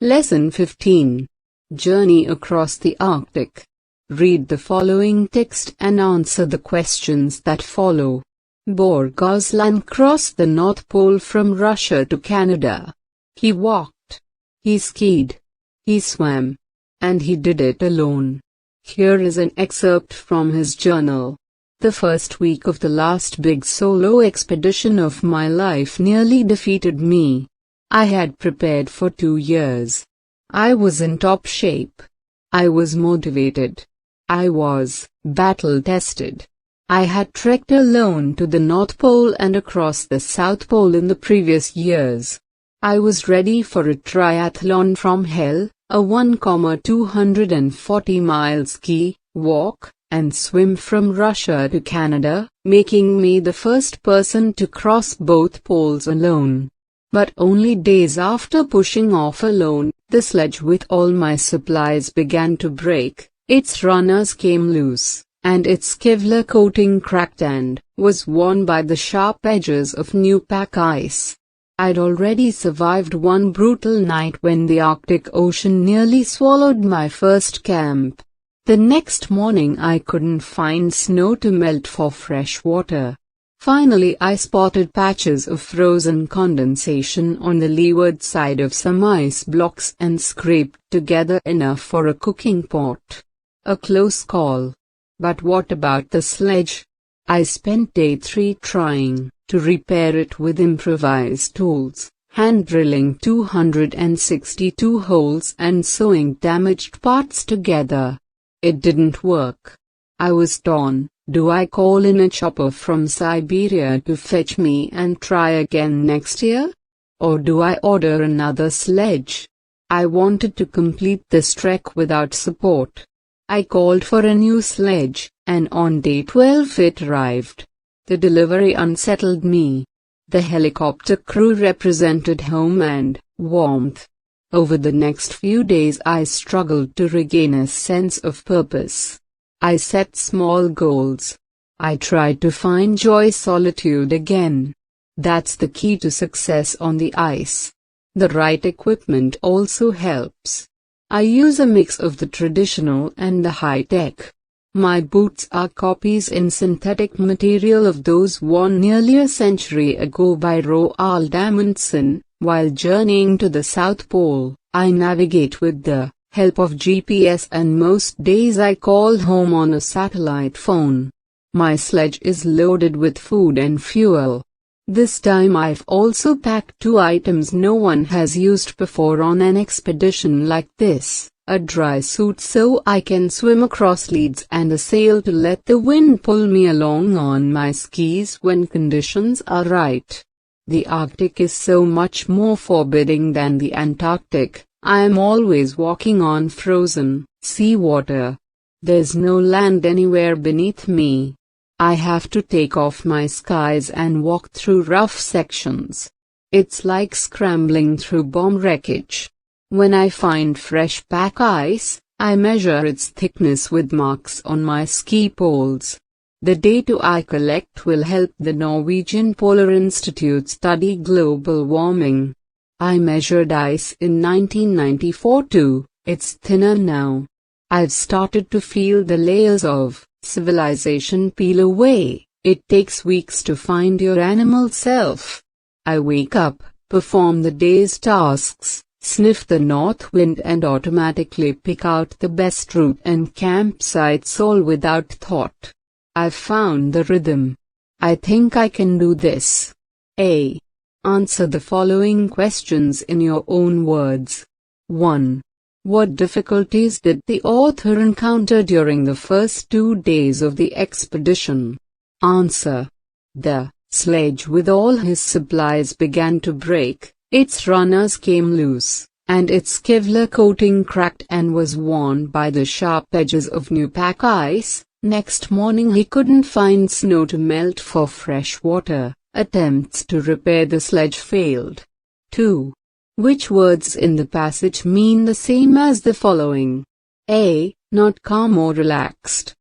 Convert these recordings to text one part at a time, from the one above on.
Lesson 15. Journey across the Arctic. Read the following text and answer the questions that follow. Borgoslan crossed the North Pole from Russia to Canada. He walked. He skied. He swam. And he did it alone. Here is an excerpt from his journal. The first week of the last big solo expedition of my life nearly defeated me. I had prepared for 2 years. I was in top shape. I was motivated. I was battle-tested. I had trekked alone to the North Pole and across the South Pole in the previous years. I was ready for a triathlon from hell, a 1,240-mile ski, walk, and swim from Russia to Canada, making me the first person to cross both poles alone. But only days after pushing off alone, the sledge with all my supplies began to break, its runners came loose, and its Kevlar coating cracked and was worn by the sharp edges of new pack ice. I'd already survived one brutal night when the Arctic Ocean nearly swallowed my first camp. The next morning I couldn't find snow to melt for fresh water. Finally I spotted patches of frozen condensation on the leeward side of some ice blocks and scraped together enough for a cooking pot. A close call. But what about the sledge? I spent day 3 trying to repair it with improvised tools, hand drilling 262 holes and sewing damaged parts together. It didn't work. I was torn. Do I call in a chopper from Siberia to fetch me and try again next year? Or do I order another sledge? I wanted to complete this trek without support. I called for a new sledge, and on day 12 it arrived. The delivery unsettled me. The helicopter crew represented home and warmth. Over the next few days I struggled to regain a sense of purpose. I set small goals. I tried to find joy solitude again. That's the key to success on the ice. The right equipment also helps. I use a mix of the traditional and the high-tech. My boots are copies in synthetic material of those worn nearly a century ago by Roald Amundsen. While journeying to the South Pole, I navigate with the help of GPS, and most days I call home on a satellite phone. My sledge is loaded with food and fuel. This time I've also packed 2 items no one has used before on an expedition like this, a dry suit so I can swim across leads and a sail to let the wind pull me along on my skis when conditions are right. The Arctic is so much more forbidding than the Antarctic. I am always walking on frozen seawater. There's no land anywhere beneath me. I have to take off my skis and walk through rough sections. It's like scrambling through bomb wreckage. When I find fresh pack ice, I measure its thickness with marks on my ski poles. The data I collect will help the Norwegian Polar Institute study global warming. I measured ice in 1994 too. It's thinner now. I've started to feel the layers of civilization peel away. It takes weeks to find your animal self. I wake up, perform the day's tasks, sniff the north wind and automatically pick out the best route and campsites all without thought. I've found the rhythm. I think I can do this. A. Answer the following questions in your own words. 1. What difficulties did the author encounter during the first 2 days of the expedition? Answer. The sledge with all his supplies began to break, its runners came loose, and its Kevlar coating cracked and was worn by the sharp edges of new pack ice. Next morning he couldn't find snow to melt for fresh water. Attempts to repair the sledge failed. 2. Which words in the passage mean the same as the following? A. Not calm or relaxed.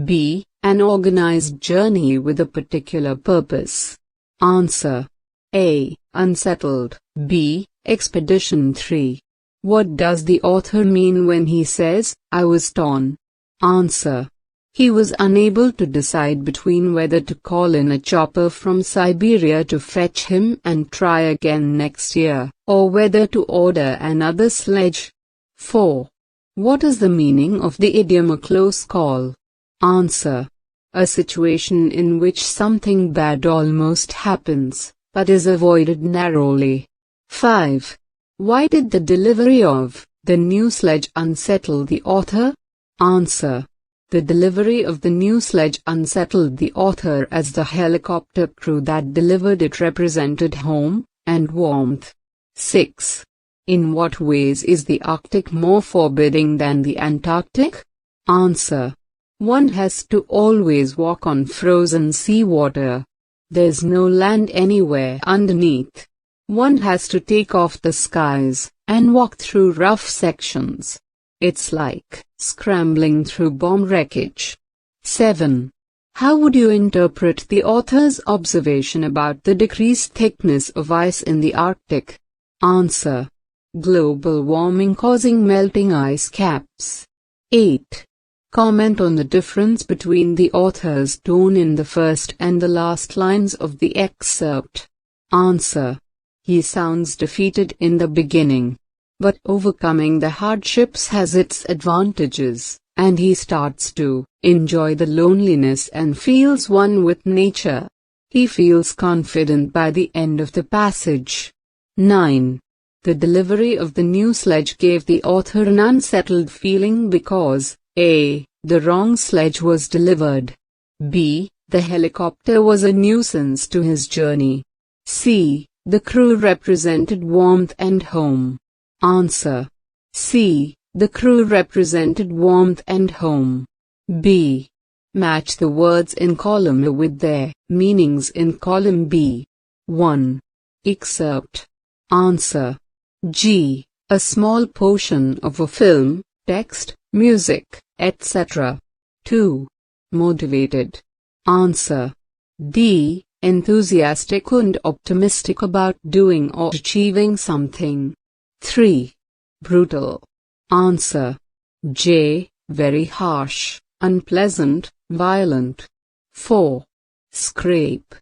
B. An organized journey with a particular purpose. Answer. A. Unsettled. B. Expedition 3. What does the author mean when he says, "I was torn"? Answer. He was unable to decide between whether to call in a chopper from Siberia to fetch him and try again next year, or whether to order another sledge. 4. What is the meaning of the idiom "a close call"? Answer. A situation in which something bad almost happens, but is avoided narrowly. 5. Why did the delivery of the new sledge unsettle the author? Answer. The delivery of the new sledge unsettled the author as the helicopter crew that delivered it represented home and warmth. 6. In what ways is the Arctic more forbidding than the Antarctic? Answer. One has to always walk on frozen seawater. There's no land anywhere underneath. One has to take off the skies and walk through rough sections. It's like scrambling through bomb wreckage. 7. How would you interpret the author's observation about the decreased thickness of ice in the Arctic? Answer. Global warming causing melting ice caps. 8. Comment on the difference between the author's tone in the first and the last lines of the excerpt. Answer. He sounds defeated in the beginning. But overcoming the hardships has its advantages, and he starts to enjoy the loneliness and feels one with nature. He feels confident by the end of the passage. 9. The delivery of the new sledge gave the author an unsettled feeling because a. The wrong sledge was delivered. B. The helicopter was a nuisance to his journey. C. The crew represented warmth and home. Answer. C. The crew represented warmth and home. B. Match the words in column A with their meanings in column B. 1. Excerpt. Answer. G. A small portion of a film, text, music, etc. 2. Motivated. Answer. D. Enthusiastic and optimistic about doing or achieving something. 3. Brutal. Answer. J. Very harsh, unpleasant, violent. 4. Scrape.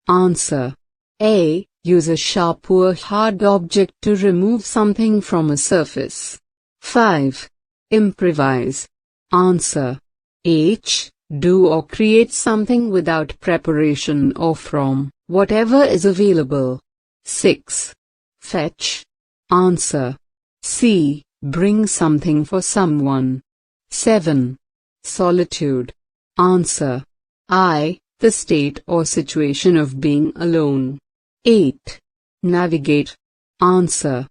Answer. A. Use a sharp or hard object to remove something from a surface. 5. Improvise. Answer. H. Do or create something without preparation or from whatever is available. 6. Fetch. Answer. C. Bring something for someone. 7. Solitude. Answer. I. The state or situation of being alone. 8. Navigate. Answer.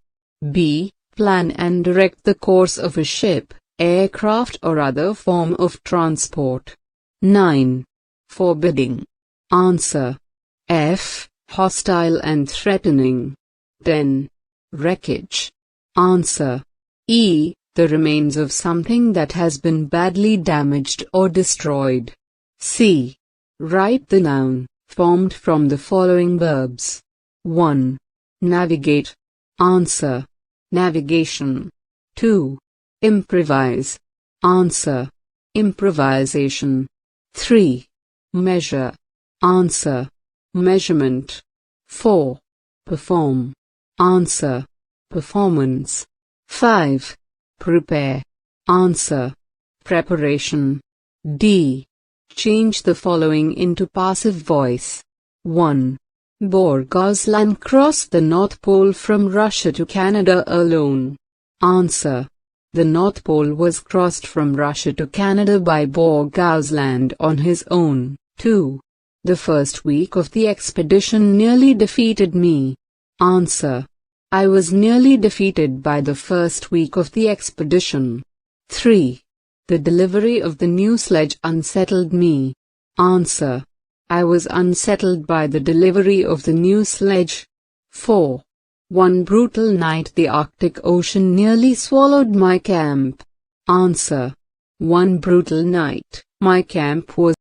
B. Plan and direct the course of a ship, aircraft or other form of transport. 9. Forbidding. Answer. F. Hostile and threatening. 10. Wreckage. Answer. E. The remains of something that has been badly damaged or destroyed. C. Write the noun, formed from the following verbs. 1. Navigate. Answer. Navigation. 2. Improvise. Answer. Improvisation. 3. Measure. Answer. Measurement. 4. Perform. Answer. Performance. 5. Prepare. Answer. Preparation. D. Change the following into passive voice. 1. Borgoslan crossed the North Pole from Russia to Canada alone. Answer. The North Pole was crossed from Russia to Canada by Borgosland on his own. 2. The first week of the expedition nearly defeated me. Answer. I was nearly defeated by the first week of the expedition. 3. The delivery of the new sledge unsettled me. Answer. I was unsettled by the delivery of the new sledge. 4. One brutal night the Arctic Ocean nearly swallowed my camp. Answer. One brutal night, my camp was